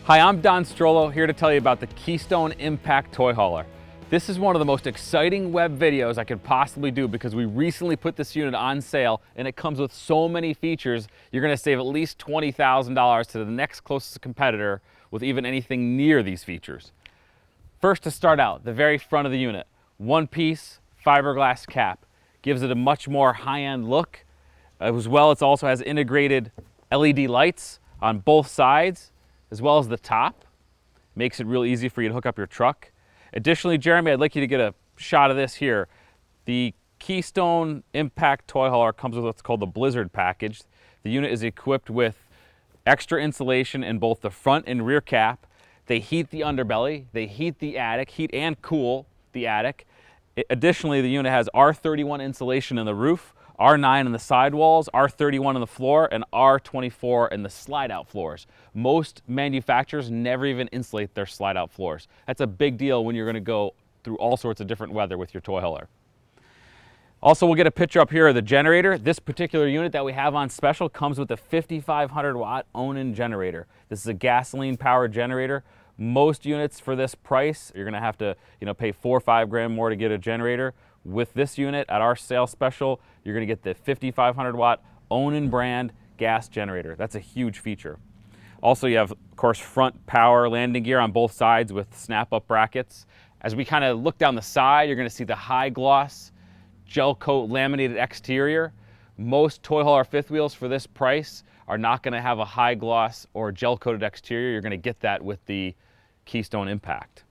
Hi, I'm Don Strollo, here to tell you about the Keystone Impact Toy Hauler. This is one of the most exciting web videos I could possibly do because we recently put this unit on sale and it comes with so many features, you're going to save at least $20,000 to the next closest competitor with even anything near these features. First, to start out, the very front of the unit, one-piece fiberglass cap. Gives it a much more high-end look. As well, it also has integrated LED lights on both sides, as well as the top. Makes it real easy for you to hook up your truck. Additionally, Jeremy, I'd like you to get a shot of this here. The Keystone Impact Toy Hauler comes with what's called the Blizzard Package. The unit is equipped with extra insulation in both the front and rear cap. They heat the underbelly, they heat the attic, heat and cool the attic. Additionally, the unit has R31 insulation in the roof, R9 in the sidewalls, R31 in the floor, and R24 in the slide-out floors. Most manufacturers never even insulate their slide-out floors. That's a big deal when you're going to go through all sorts of different weather with your toy hauler. Also, we'll get a picture up here of the generator. This particular unit that we have on special comes with a 5,500 watt Onan generator. This is a gasoline-powered generator. Most units for this price, you're going to have to, pay $4 or $5 grand more to get a generator. With this unit at our sales special, you're going to get the 5,500 watt Onan brand gas generator. That's a huge feature. Also, you have, of course, front power landing gear on both sides with snap-up brackets. As we kind of look down the side, you're going to see the high gloss gel coat laminated exterior. Most toy hauler fifth wheels for this price are not going to have a high gloss or gel coated exterior. You're going to get that with the Keystone Impact.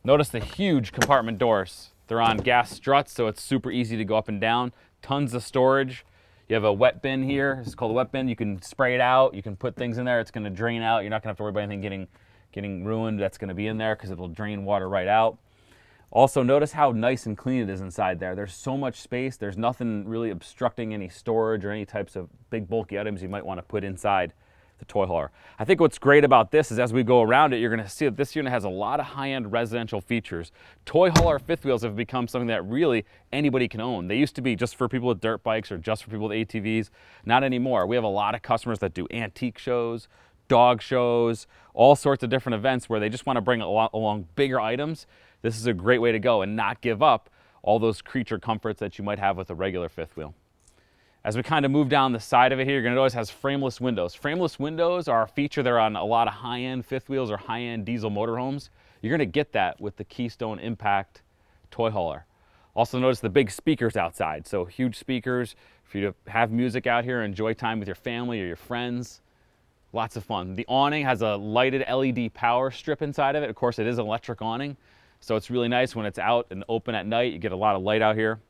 Notice the huge compartment doors. They're on gas struts, so it's super easy to go up and down. Tons of storage. You have a wet bin here. It's called a wet bin. You can spray it out. You can put things in there. It's going to drain out. You're not going to have to worry about anything getting ruined. That's going to be in there because it'll drain water right out. Also, notice how nice and clean it is inside there. There's so much space. There's nothing really obstructing any storage or any types of big bulky items you might want to put inside the toy hauler. I think what's great about this is as we go around it, you're going to see that this unit has a lot of high-end residential features. Toy hauler fifth wheels have become something that really anybody can own. They used to be just for people with dirt bikes or just for people with ATVs. Not anymore. We have a lot of customers that do antique shows, dog shows, all sorts of different events where they just want to bring along bigger items. This is a great way to go and not give up all those creature comforts that you might have with a regular fifth wheel. As we kind of move down the side of it here, you're going to notice it has frameless windows. Frameless windows are a feature that are on a lot of high-end fifth wheels or high-end diesel motorhomes. You're going to get that with the Keystone Impact Toy Hauler. Also notice the big speakers outside. So huge speakers for you to have music out here, enjoy time with your family or your friends. Lots of fun. The awning has a lighted LED power strip inside of it. Of course, it is an electric awning, so it's really nice when it's out and open at night. You get a lot of light out here.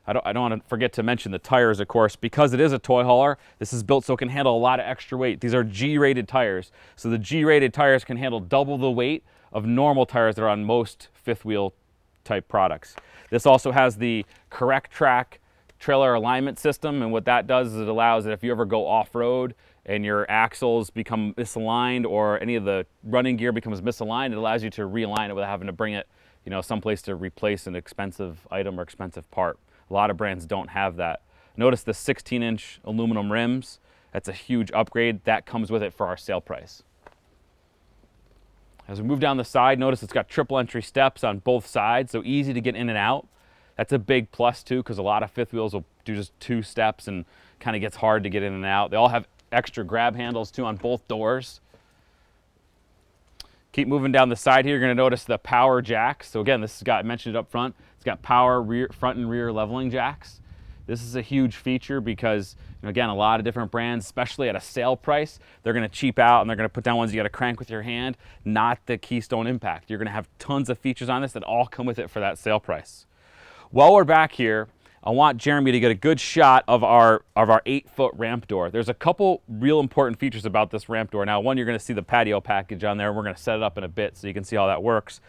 I don't want to forget to mention the tires, of course. Because it is a toy hauler, this is built so it can handle a lot of extra weight. These are G-rated tires. So the G-rated tires can handle double the weight of normal tires that are on most fifth wheel type products. This also has the Correct Track trailer alignment system, and what that does is it allows that if you ever go off-road and your axles become misaligned or any of the running gear becomes misaligned, it allows you to realign it without having to bring it, someplace to replace an expensive item or expensive part. A lot of brands don't have that. Notice the 16-inch aluminum rims. That's a huge upgrade. That comes with it for our sale price. As we move down the side, notice it's got triple entry steps on both sides, so easy to get in and out. That's a big plus too, because a lot of fifth wheels will do just 2 steps and kind of gets hard to get in and out. They all have extra grab handles too on both doors. Keep moving down the side here, you're going to notice the power jacks. So again, this has got, I mentioned it up front, it's got power front and rear leveling jacks. This is a huge feature because, again, a lot of different brands, especially at a sale price, they're going to cheap out and they're going to put down ones you got to crank with your hand, not the Keystone Impact. You're going to have tons of features on this that all come with it for that sale price. While we're back here, I want Jeremy to get a good shot of our 8-foot ramp door. There's a couple real important features about this ramp door. Now, one, you're going to see the Patio Package on there. We're going to set it up in a bit so you can see how that works.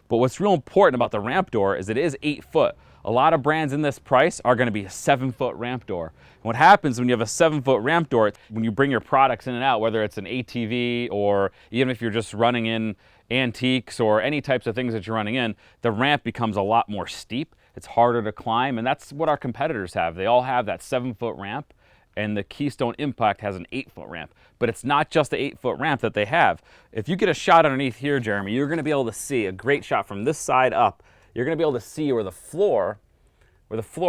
But what's real important about the ramp door is it is 8 foot. A lot of brands in this price are going to be a 7-foot ramp door. And what happens when you have a 7-foot ramp door, when you bring your products in and out, whether it's an ATV or even if you're just running in antiques or any types of things that you're running in, the ramp becomes a lot more steep. It's harder to climb, and that's what our competitors have. They all have that 7-foot ramp, and the Keystone Impact has an 8-foot ramp. But it's not just the 8-foot ramp that they have. If you get a shot underneath here, Jeremy, you're going to be able to see a great shot from this side up. You're going to be able to see where the floor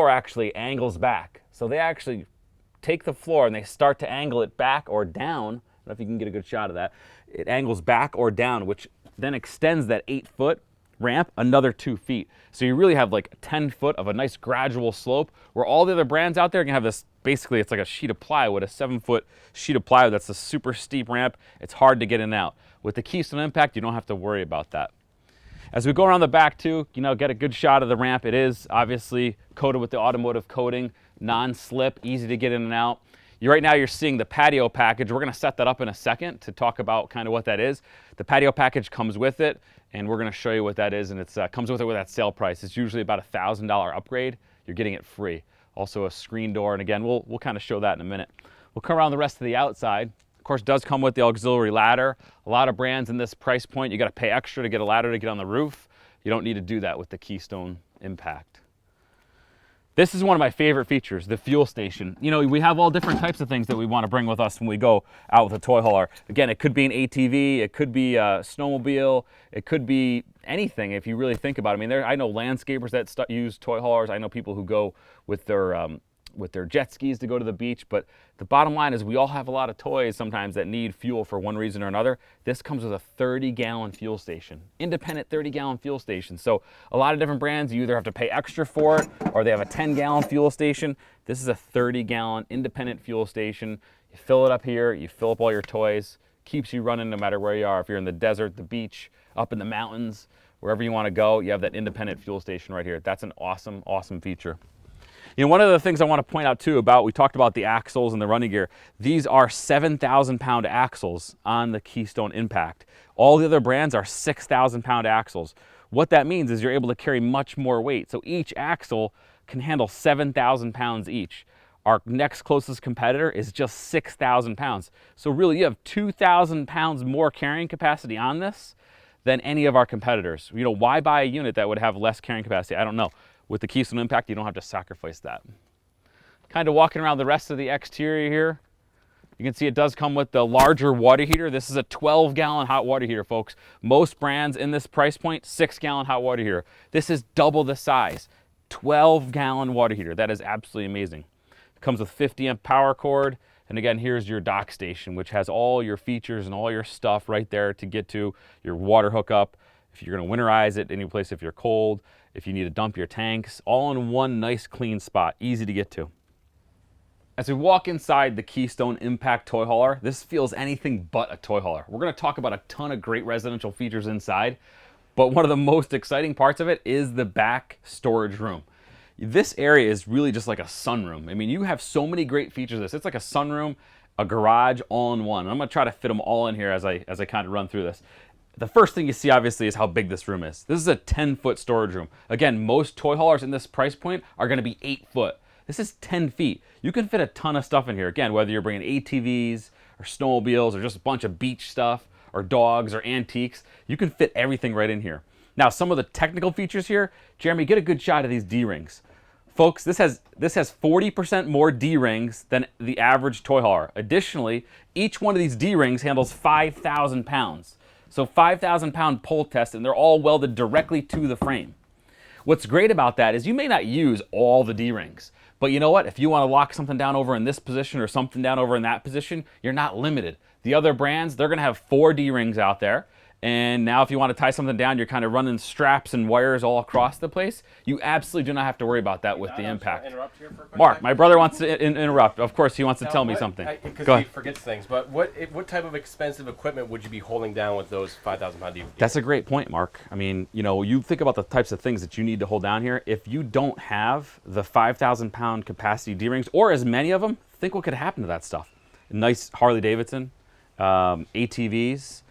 actually angles back. So they actually take the floor and they start to angle it back or down. I don't know if you can get a good shot of that. It angles back or down, which then extends that 8-foot ramp another 2 feet. So you really have like 10 foot of a nice gradual slope, where all the other brands out there can have this, basically it's like a sheet of plywood, a 7-foot sheet of plywood that's a super steep ramp. It's hard to get in and out. With the Keystone Impact, you don't have to worry about that. As we go around the back too, get a good shot of the ramp. It is obviously coated with the automotive coating, non-slip, easy to get in and out. Right now you're seeing the Patio Package. We're going to set that up in a second to talk about kind of what that is. The Patio Package comes with it, and we're going to show you what that is, and it comes with it with that sale price. It's usually about a $1,000 upgrade. You're getting it free. Also a screen door, and again, we'll kind of show that in a minute. We'll come around the rest of the outside. Of course, it does come with the auxiliary ladder. A lot of brands in this price point, you got to pay extra to get a ladder to get on the roof. You don't need to do that with the Keystone Impact. This is one of my favorite features, the fuel station. We have all different types of things that we want to bring with us when we go out with a toy hauler. Again, it could be an ATV, it could be a snowmobile, it could be anything if you really think about it. I mean, I know landscapers that use toy haulers. I know people who go with their jet skis to go to the beach, but the bottom line is we all have a lot of toys sometimes that need fuel for one reason or another. This comes with a 30-gallon fuel station, independent 30-gallon fuel station. So a lot of different brands, you either have to pay extra for it or they have a 10-gallon fuel station. This is a 30-gallon independent fuel station. You fill it up here, you fill up all your toys, keeps you running no matter where you are. If you're in the desert, the beach, up in the mountains, wherever you want to go, you have that independent fuel station right here. That's an awesome, awesome feature. One of the things I want to point out too we talked about the axles and the running gear. These are 7,000-pound axles on the Keystone Impact. All the other brands are 6,000-pound axles. What that means is you're able to carry much more weight. So each axle can handle 7,000 pounds each. Our next closest competitor is just 6,000 pounds. So really you have 2,000 pounds more carrying capacity on this than any of our competitors. Why buy a unit that would have less carrying capacity? I don't know. With the Keystone Impact, you don't have to sacrifice that. Kind of walking around the rest of the exterior here, you can see it does come with the larger water heater. This is a 12-gallon hot water heater, folks. Most brands in this price point, 6-gallon hot water heater. This is double the size, 12-gallon water heater. That is absolutely amazing. It comes with 50-amp power cord. And again, here's your dock station, which has all your features and all your stuff right there to get to your water hookup. If you're going to winterize it any place, if you're cold, if you need to dump your tanks, all in one nice clean spot, easy to get to. As we walk inside the Keystone Impact toy hauler, this feels anything but a toy hauler. We're going to talk about a ton of great residential features inside, but one of the most exciting parts of it is the back storage room. This area is really just like a sunroom. I mean, you have so many great features of this. It's like a sunroom, a garage, all in one. And I'm going to try to fit them all in here as I kind of run through this. The first thing you see, obviously, is how big this room is. This is a 10-foot storage room. Again, most toy haulers in this price point are going to be 8 foot. This is 10 feet. You can fit a ton of stuff in here. Again, whether you're bringing ATVs or snowmobiles or just a bunch of beach stuff or dogs or antiques, you can fit everything right in here. Now, some of the technical features here, Jeremy, get a good shot of these D-rings. Folks, this has 40% more D-rings than the average toy hauler. Additionally, each one of these D-rings handles 5,000 pounds. So 5,000-pound pull test, and they're all welded directly to the frame. What's great about that is you may not use all the D-rings, but you know what? If you want to lock something down over in this position or something down over in that position, you're not limited. The other brands, they're going to have 4 D-rings out there. And now if you want to tie something down, you're kind of running straps and wires all across the place. You absolutely do not have to worry about that with the Impact. Interrupt here for a quick Mark, second? my brother wants to interrupt. Of course, he wants to tell me something. Because he forgets things. But what type of expensive equipment would you be holding down with those 5,000-pound DVDs? That's a great point, Mark. I mean, you think about the types of things that you need to hold down here. If you don't have the 5,000-pound capacity D-rings, or as many of them, think what could happen to that stuff. Nice Harley Davidson, ATVs,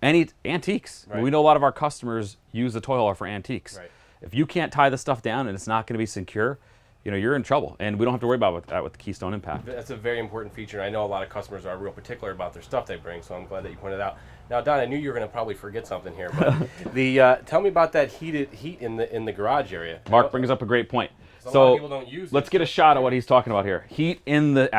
any antiques. Right. We know a lot of our customers use the toy hauler for antiques. Right. If you can't tie the stuff down and it's not going to be secure, you're in trouble. And we don't have to worry about that with the Keystone Impact. That's a very important feature. I know a lot of customers are real particular about their stuff they bring, so I'm glad that you pointed it out. Now, Don, I knew you were going to probably forget something here, but tell me about that heat in the garage area. Mark brings up a great point. 'Cause a lot of people don't use let's these. get a shot of what he's talking about here. Heat in the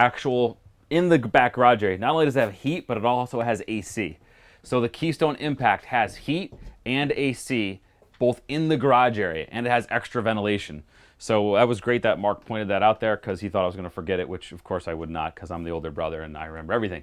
back garage area. Not only does it have heat, but it also has AC. So the Keystone Impact has heat and AC both in the garage area, and it has extra ventilation. So that was great that Mark pointed that out there, because he thought I was going to forget it, which of course I would not, because I'm the older brother and I remember everything.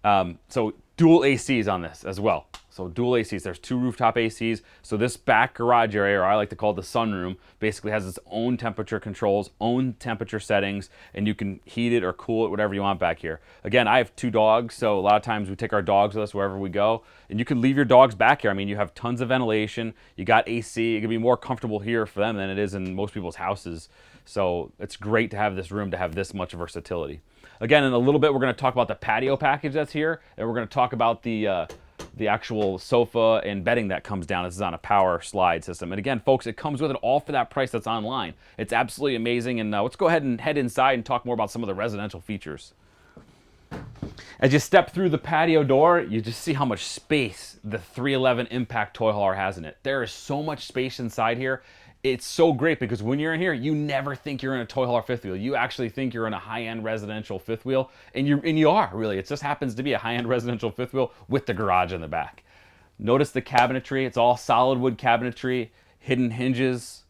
So dual ACs on this as well. So dual ACs, there's 2 rooftop ACs. So this back garage area, or I like to call it the sunroom, basically has its own temperature controls, own temperature settings, and you can heat it or cool it, whatever you want back here. Again, I have 2 dogs, so a lot of times we take our dogs with us wherever we go, and you can leave your dogs back here. I mean, you have tons of ventilation, you got AC, it can be more comfortable here for them than it is in most people's houses. So it's great to have this room to have this much versatility. Again, in a little bit, we're going to talk about the patio package that's here, and we're going to talk about the actual sofa and bedding that comes down. This is on a power slide system. And again, folks, it comes with it all for that price that's online. It's absolutely amazing. And let's go ahead and head inside and talk more about some of the residential features. As you step through the patio door, you just see how much space the 311 Impact toy hauler has in it. There is so much space inside here. It's so great because when you're in here, you never think you're in a toy hauler fifth wheel. You actually think you're in a high-end residential fifth wheel, and you are, really. It just happens to be a high-end residential fifth wheel with the garage in the back. Notice the cabinetry. It's all solid wood cabinetry, hidden hinges,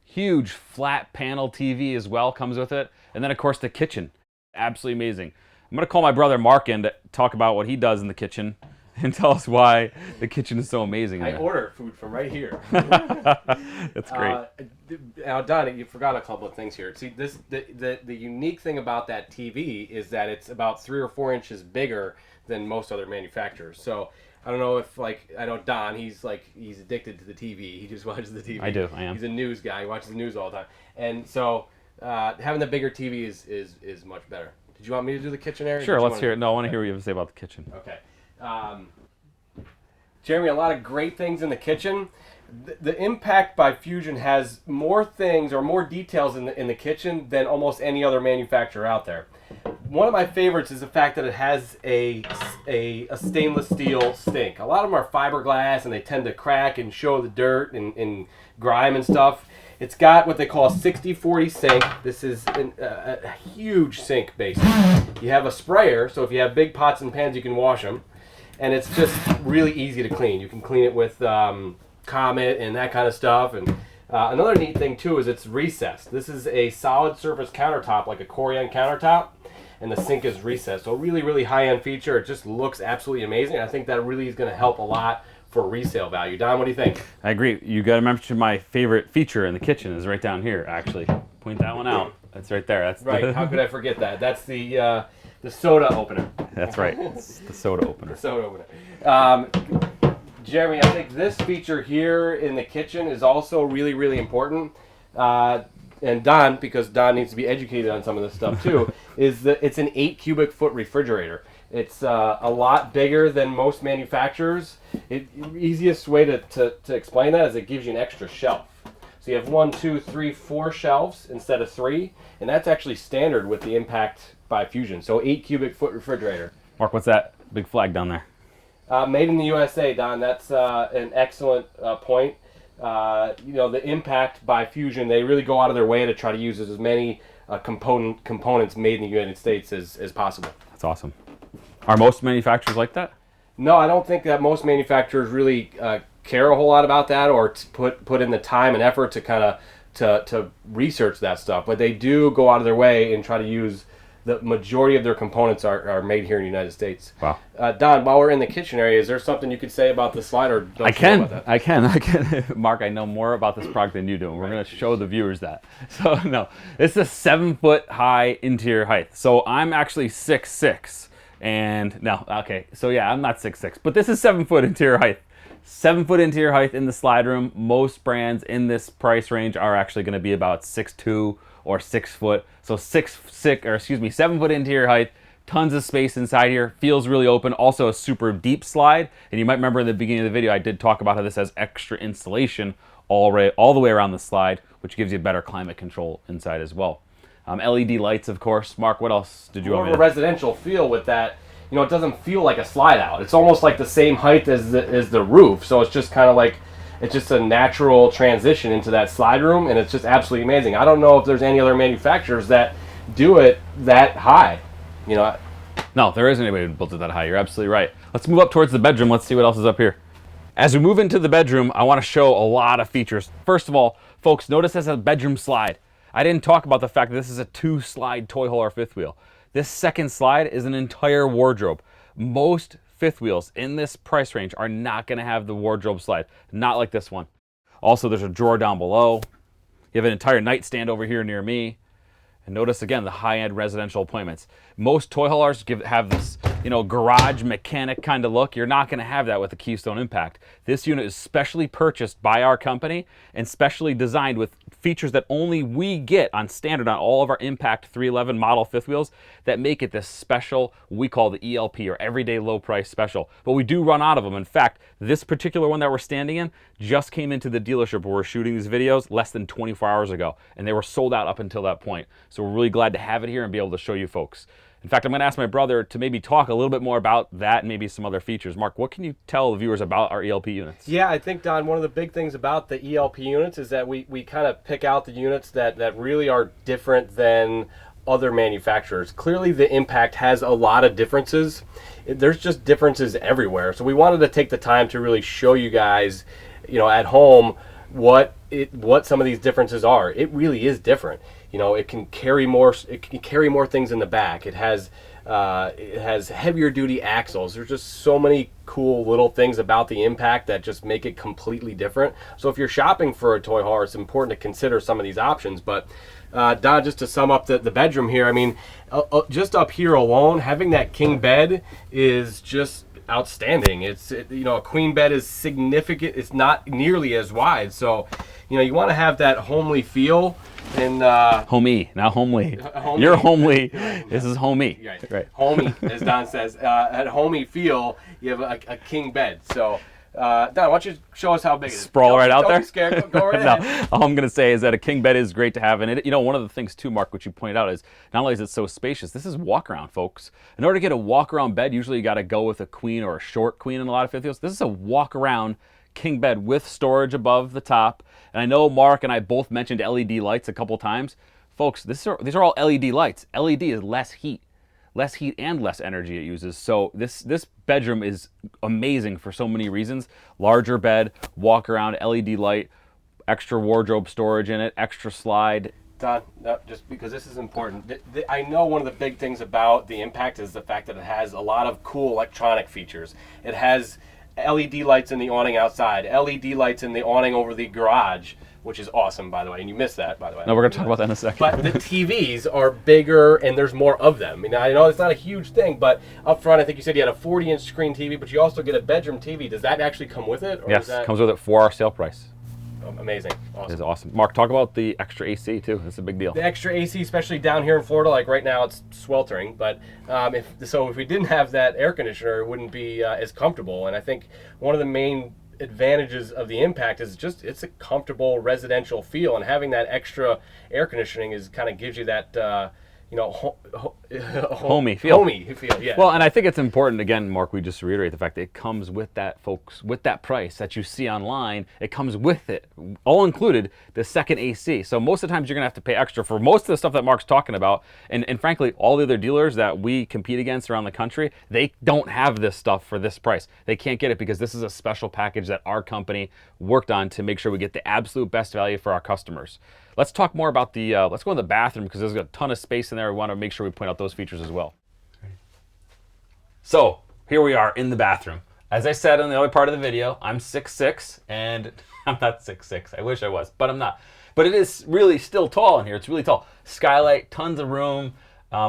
huge flat panel TV as well comes with it, and then, of course, the kitchen. Absolutely amazing. I'm going to call my brother Mark in to talk about what he does in the kitchen and tell us why the kitchen is so amazing. I order food from right here. That's great. Now, Don, you forgot a couple of things here. See, the unique thing about that TV is that it's about 3 or 4 inches bigger than most other manufacturers. So I don't know if, I know Don, he's addicted to the TV. He just watches the TV. I do. I am. He's a news guy. He watches the news all the time. And so having the bigger TV is much better. Did you want me to do the kitchen area? Sure, let's hear it. No, I want to hear what you have to say about the kitchen. Okay. Jeremy, a lot of great things in the kitchen. The Impact by Fusion has more things or more details in the kitchen than almost any other manufacturer out there. One of my favorites is the fact that it has a stainless steel sink. A lot of them are fiberglass and they tend to crack and show the dirt and grime and stuff. It's got what they call a 60-40 sink. This is a huge sink, basically. You have a sprayer, so if you have big pots and pans, you can wash them. And it's just really easy to clean. You can clean it with Comet and that kind of stuff. And another neat thing, too, is it's recessed. This is a solid surface countertop, like a Corian countertop, and the sink is recessed. So really, really high-end feature. It just looks absolutely amazing. I think that really is going to help a lot for resale value. Don, what do you think? I agree. You got to mention my favorite feature in the kitchen is right down here, actually. Point that one out. That's right there. That's right. How could I forget that? That's the soda opener. That's right. It's the soda opener. The soda opener. Jeremy, I think this feature here in the kitchen is also really, really important. And Don, because Don needs to be educated on some of this stuff too, is that it's an 8 cubic foot refrigerator. It's a lot bigger than most manufacturers. Easiest way to explain that is it gives you an extra shelf. So you have 1, 2, 3, 4 shelves instead of 3, and that's actually standard with the Impact by Fusion. So 8 cubic foot refrigerator. Mark, what's that big flag down there? Made in the USA, Don. That's an excellent point. The Impact by Fusion, they really go out of their way to try to use as many components made in the United States as possible. That's awesome. Are most manufacturers like that? No, I don't think that most manufacturers really care a whole lot about that or put in the time and effort to kind of to research that stuff. But they do go out of their way and try to use the majority of their components are made here in the United States. Wow. Don, while we're in the kitchen area, is there something you could say about the slide? Or don't I can. About that? I can. Mark, I know more about this product than you do. And we're going to show the viewers that. So, no. It's a 7-foot high interior height. So, I'm actually 6'6". And, no, okay. So, yeah, I'm not 6'6". But this is 7-foot interior height. 7-foot interior height in the slide room. Most brands in this price range are actually going to be about 6'2" or 6 foot. So 7-foot interior height, tons of space inside here, feels really open. Also a super deep slide. And you might remember in the beginning of the video, I did talk about how this has extra insulation all the way around the slide, which gives you better climate control inside as well. LED lights, of course. Mark, what else did you want me to? More of a residential feel with that. It doesn't feel like a slide out. It's almost like the same height as the roof. So it's just kind of like it's just a natural transition into that slide room, and it's just absolutely amazing. I don't know if there's any other manufacturers that do it that high. You know, no, there isn't anybody who built it that high. You're absolutely right. Let's move up towards the bedroom. Let's see what else is up here. As we move into the bedroom, I want to show a lot of features. First of all, folks, notice this is a bedroom slide. I didn't talk about the fact that this is a 2-slide toy hauler fifth wheel. This second slide is an entire wardrobe. Most fifth wheels in this price range are not going to have the wardrobe slide, not like this one. Also, there's a drawer down below. You have an entire nightstand over here near me. And notice again the high-end residential appointments. Most toy haulers have this, garage mechanic kind of look. You're not going to have that with the Keystone Impact. This unit is specially purchased by our company and specially designed with features that only we get on standard on all of our Impact 311 model fifth wheels that make it this special, we call the ELP, or everyday low price special. But we do run out of them. In fact, this particular one that we're standing in just came into the dealership where we're shooting these videos less than 24 hours ago, and they were sold out up until that point. So we're really glad to have it here and be able to show you folks. In fact, I'm going to ask my brother to maybe talk a little bit more about that and maybe some other features. Mark, what can you tell the viewers about our ELP units? Yeah, I think, Don, one of the big things about the ELP units is that we kind of pick out the units that really are different than other manufacturers. Clearly, the Impact has a lot of differences. There's just differences everywhere. So we wanted to take the time to really show you guys, at home, what some of these differences are. It really is different. It can carry more. It can carry more things in the back. It has heavier duty axles. There's just so many cool little things about the Impact that just make it completely different. So if you're shopping for a toy hauler, it's important to consider some of these options. But Don, just to sum up the bedroom here, I mean, just up here alone, having that king bed is just outstanding. A queen bed is significant. It's not nearly as wide, so you want to have that homely feel. And homey, not homely. You're homely. This is homey. Right. Homey, as Don says. That homey feel. You have a king bed. So, Don, why don't you show us how big it is? Sprawl right out there. Don't be scared. Go right ahead. No, all I'm going to say is that a king bed is great to have, and one of the things too, Mark, which you pointed out is not only is it so spacious, this is walk around, folks. In order to get a walk around bed, usually you got to go with a queen or a short queen in a lot of fifth wheels. This is a walk around king bed with storage above the top. And I know Mark and I both mentioned LED lights a couple times. Folks, these are all LED lights. LED is less heat and less energy it uses. So this bedroom is amazing for so many reasons. Larger bed, walk around, LED light, extra wardrobe storage in it, extra slide. Don, just because this is important. I know one of the big things about the Impact is the fact that it has a lot of cool electronic features. It has LED lights in the awning outside, LED lights in the awning over the garage, which is awesome, by the way, and you missed that, by the way. No, we're going to talk about that in a second. But the TVs are bigger, and there's more of them. I know it's not a huge thing, but up front, I think you said you had a 40-inch screen TV, but you also get a bedroom TV. Does that actually come with it? Or yes, comes with it for our sale price. Amazing. Awesome. It is awesome. Mark, talk about the extra AC too. That's a big deal. The extra AC, especially down here in Florida, like right now it's sweltering, but if we didn't have that air conditioner, it wouldn't be as comfortable. And I think one of the main advantages of the Impact is just it's a comfortable residential feel, and having that extra air conditioning kind of gives you that homey feel. Homey feel, yeah. Well, and I think it's important, again, Mark, we just reiterate the fact that it comes with that, folks, with that price that you see online. It comes with it, all included, the second AC. So most of the times you're going to have to pay extra for most of the stuff that Mark's talking about. And frankly, all the other dealers that we compete against around the country, they don't have this stuff for this price. They can't get it because this is a special package that our company worked on to make sure we get the absolute best value for our customers. Let's talk more about let's go in the bathroom because there's a ton of space in there. We want to make sure we point out those features as well. So here we are in the bathroom. As I said in the other part of the video, I'm 6'6", and I'm not 6'6". I wish I was, but I'm not. But it is really still tall in here. It's really tall. Skylight, tons of room.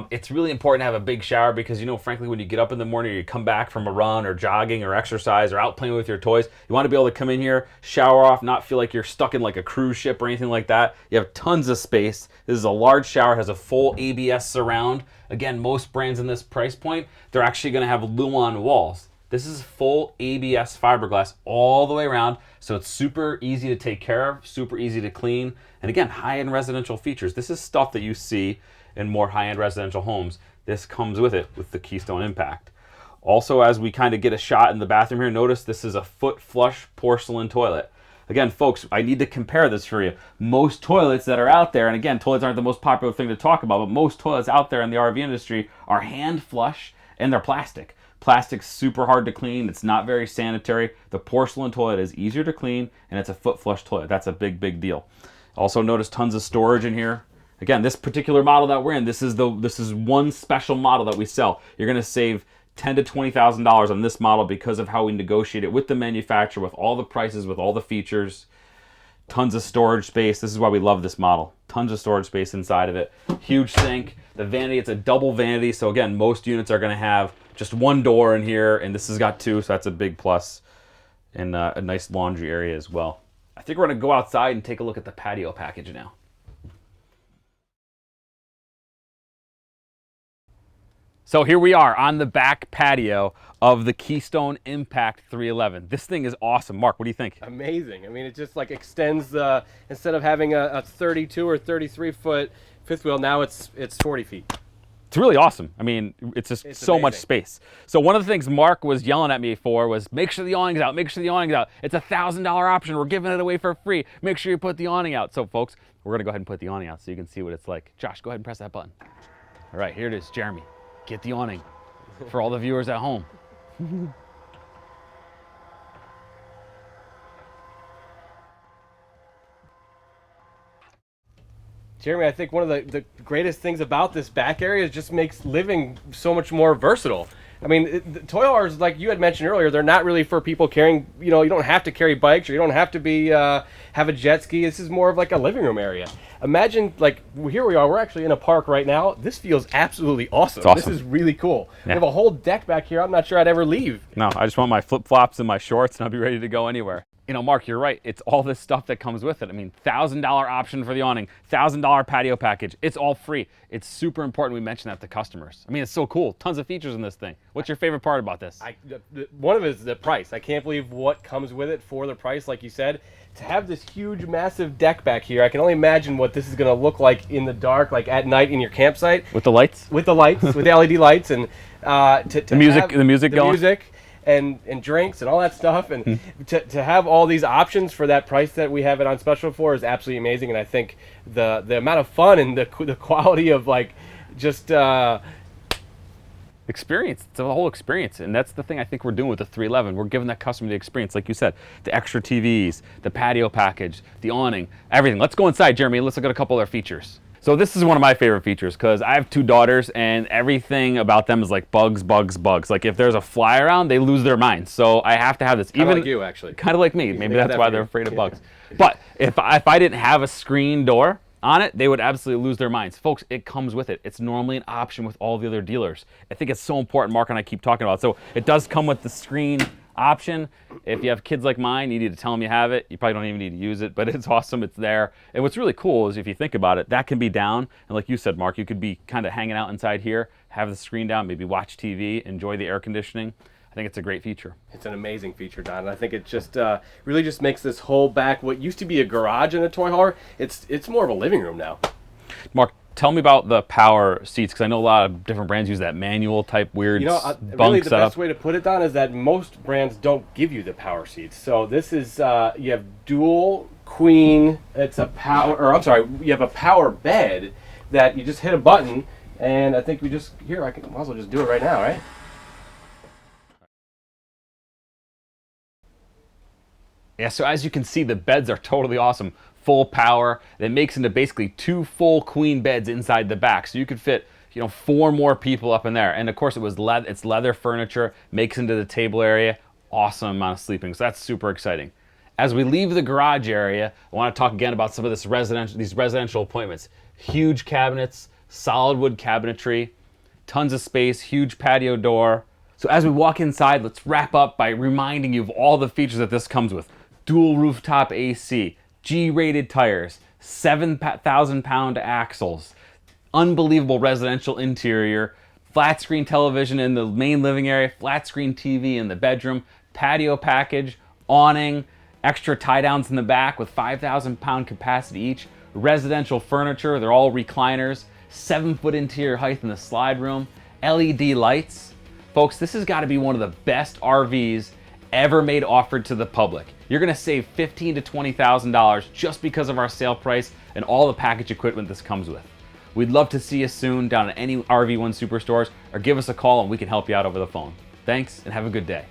It's really important to have a big shower because, frankly, when you get up in the morning or you come back from a run or jogging or exercise or out playing with your toys, you want to be able to come in here, shower off, not feel like you're stuck in like a cruise ship or anything like that. You have tons of space. This is a large shower, has a full ABS surround. Again, most brands in this price point, they're actually going to have Luan walls. This is full ABS fiberglass all the way around, so it's super easy to take care of, super easy to clean, and again, high-end residential features. This is stuff that you see in more high-end residential homes. This comes with it, with the Keystone Impact. Also, as we kind of get a shot in the bathroom here, notice this is a foot flush porcelain toilet. Again, folks, I need to compare this for you. Most toilets that are out there, and again, toilets aren't the most popular thing to talk about, but most toilets out there in the RV industry are hand flush and they're plastic. Plastic's super hard to clean. It's not very sanitary. The porcelain toilet is easier to clean, and it's a foot flush toilet. That's a big, big deal. Also notice tons of storage in here. Again, this particular model that we're in, this is one special model that we sell. You're going to save $10,000 to $20,000 on this model because of how we negotiate it with the manufacturer, with all the prices, with all the features. Tons of storage space. This is why we love this model. Tons of storage space inside of it. Huge sink. The vanity, it's a double vanity. So again, most units are going to have just one door in here, and this has got two, so that's a big plus. And a nice laundry area as well. I think we're going to go outside and take a look at the patio package now. So here we are on the back patio of the Keystone Impact 311. This thing is awesome. Mark, what do you think? Amazing. I mean, it just like extends the, instead of having a 32 or 33 foot fifth wheel, now it's 40 feet. It's really awesome. I mean, it's just so amazing. much space. So one of the things Mark was yelling at me for was, make sure the awning's out, make sure the awning's out. It's a $1,000 option. We're giving it away for free. Make sure you put the awning out. So folks, we're gonna go ahead and put the awning out so you can see what it's like. Josh, go ahead and press that button. All right, here it is. Jeremy, get the awning for all the viewers at home. Jeremy, I think one of the greatest things about this back area is just makes living so much more versatile. I mean, the toy haulers, like you had mentioned earlier, they're not really for people carrying, you know, you don't have to carry bikes or you don't have to be have a jet ski. This is more of like a living room area. Imagine, like, here we are, we're actually in a park right now. This feels absolutely awesome. It's awesome. This is really cool. Yeah. We have a whole deck back here. I'm not sure I'd ever leave. No, I just want my flip-flops and my shorts and I'll be ready to go anywhere. You know, Mark, you're right. It's all this stuff that comes with it. I mean, $1,000 option for the awning, $1,000 patio package. It's all free. It's super important we mention that to customers. I mean, it's so cool. Tons of features in this thing. What's your favorite part about this? One of it is the price. I can't believe what comes with it for the price, like you said. To have this huge, massive deck back here, I can only imagine what this is going to look like in the dark, like at night in your campsite. With the lights? With the lights, with the LED lights, and the music going? And drinks and all that stuff, and to have all these options for that price that we have it on special for is absolutely amazing. And I think the amount of fun and the quality of like just experience. It's a whole experience, and that's the thing I think we're doing with the 311. We're giving that customer the experience, like you said, the extra TVs, the patio package, the awning, everything. Let's go inside, Jeremy. Let's look at a couple other features. So this is one of my favorite features because I have two daughters and everything about them is like bugs, bugs, bugs. Like if there's a fly around, they lose their minds. So I have to have this. Kind of like you, actually. Kind of like me. Maybe that's why they're afraid of bugs. But if I didn't have a screen door on it, they would absolutely lose their minds. Folks, it comes with it. It's normally an option with all the other dealers. I think it's so important, Mark and I keep talking about it. So it does come with the screen option. If you have kids like mine, you need to tell them you have it. You probably don't even need to use it, but it's awesome. It's there. And what's really cool is if you think about it, that can be down. And like you said, Mark, you could be kind of hanging out inside here, have the screen down, maybe watch TV, enjoy the air conditioning. I think it's a great feature. It's an amazing feature, Don. And I think it just really just makes this whole back, what used to be a garage in a toy hauler, it's more of a living room now. Mark, tell me about the power seats, because I know a lot of different brands use that manual type weird bunk really the setup. best way to put it, Don, is that most brands don't give you the power seats. So this is, you have dual queen, it's a power, or I'm sorry, you have a power bed that you just hit a button, and I think we just, here, might as well just do it right now, right? Yeah, so as you can see, the beds are totally awesome. Full power. That makes into basically 2 full queen beds inside the back. So you could fit, 4 more people up in there. And of course, it's leather furniture, makes into the table area. Awesome amount of sleeping. So that's super exciting. As we leave the garage area, I want to talk again about some of these residential appointments. Huge cabinets, solid wood cabinetry, tons of space, huge patio door. So as we walk inside, let's wrap up by reminding you of all the features that this comes with. Dual rooftop AC, G-rated tires, 7,000-pound axles, unbelievable residential interior, flat screen television in the main living area, flat screen TV in the bedroom, patio package, awning, extra tie downs in the back with 5,000-pound capacity each, residential furniture, they're all recliners, 7-foot interior height in the slide room, LED lights. Folks, this has got to be one of the best RVs ever made offered to the public. You're gonna save $15,000 to $20,000 just because of our sale price and all the package equipment this comes with. We'd love to see you soon down at any RV1 Superstores, or give us a call and we can help you out over the phone. Thanks and have a good day.